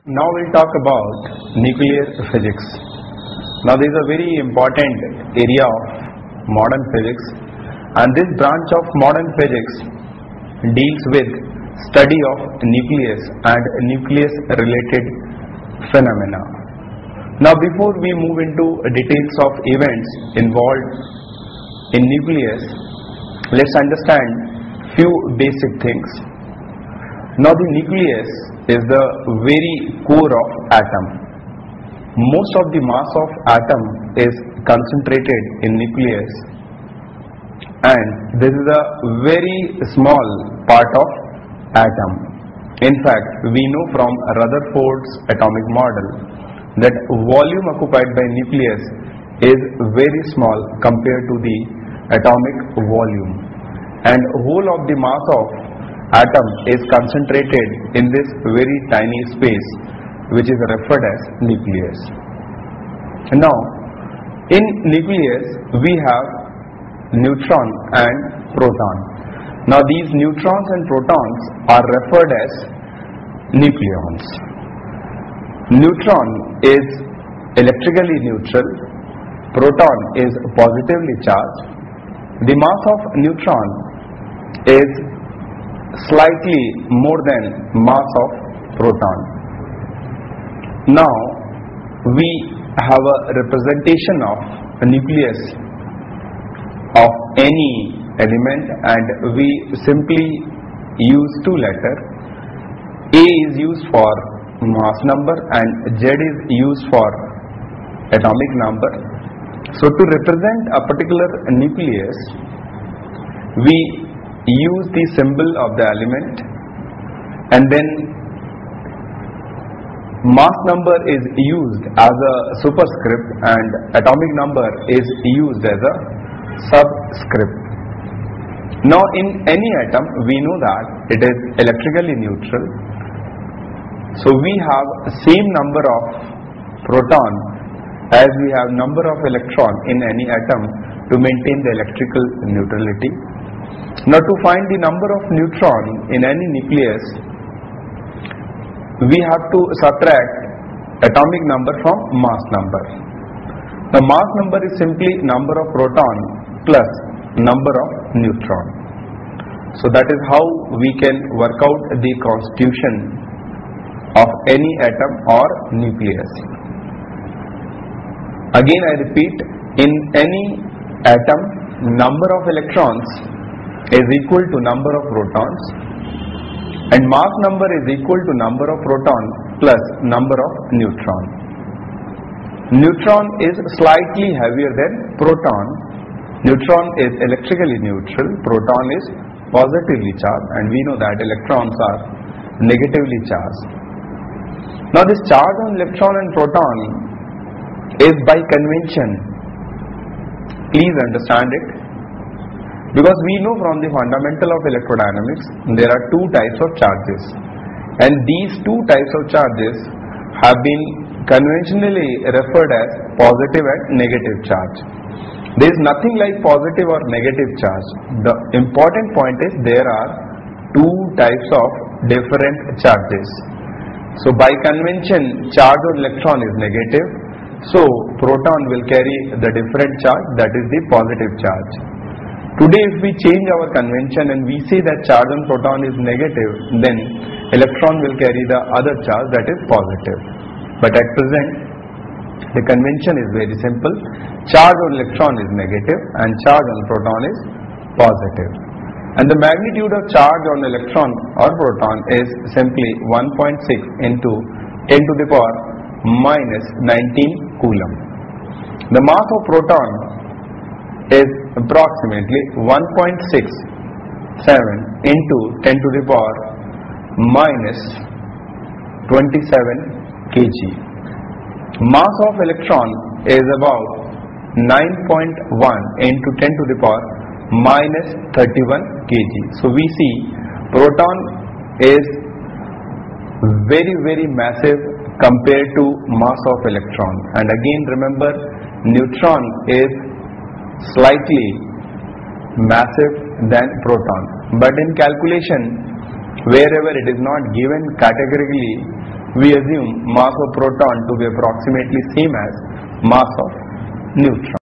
Now we'll talk about nuclear physics. Now this is a very important area of modern physics, and this branch of modern physics deals with study of nucleus and nucleus related phenomena. Now before we move into details of events involved in nucleus, let's understand few basic things. Now the nucleus is the very core of atom. Most of the mass of atom is concentrated in nucleus, and this is a very small part of atom. In fact, we know from Rutherford's atomic model that volume occupied by nucleus is very small compared to the atomic volume, and whole of the mass of atom is concentrated in this very tiny space, which is referred as nucleus. Now in nucleus we have neutron and proton. Now these neutrons and protons are referred as nucleons. Neutron is electrically neutral, proton is positively charged. The mass of neutron is slightly more than mass of proton. Now we have a representation of a nucleus of any element, and we simply use two letters. A is used for mass number and Z is used for atomic number. So to represent a particular nucleus, we use the symbol of the element, and then mass number is used as a superscript and atomic number is used as a subscript. Now in any atom we know that it is electrically neutral, so we have same number of proton as we have number of electron in any atom to maintain the electrical neutrality. Now to find the number of neutron in any nucleus, we have to subtract atomic number from mass number. The mass number is simply number of proton plus number of neutron. So that is how we can work out the constitution of any atom or nucleus. Again I repeat, in any atom, number of electrons is equal to number of protons, and mass number is equal to number of proton plus number of neutron. Neutron is slightly heavier than proton. Neutron is electrically neutral, proton is positively charged, and we know that electrons are negatively charged. Now this charge on electron and proton is by convention. Please understand it, because we know from the fundamental of electrodynamics there are two types of charges, and these two types of charges have been conventionally referred as positive and negative charge. There is nothing like positive or negative charge. The important point is there are two types of different charges. So by convention, charge on electron is negative, so proton will carry the different charge, that is the positive charge. Today if we change our convention and we say that charge on proton is negative, then electron will carry the other charge, that is positive. But at present the convention is very simple. Charge on electron is negative and charge on proton is positive. And the magnitude of charge on electron or proton is simply 1.6 into 10 to the power minus 19 coulomb. The mass of proton is approximately 1.67 into 10 to the power minus 27 kg. Mass of electron is about 9.1 into 10 to the power minus 31 kg. So we see proton is very massive compared to mass of electron, and again remember, neutron is slightly massive than proton, but in calculation wherever it is not given categorically, we assume mass of proton to be approximately same as mass of neutron.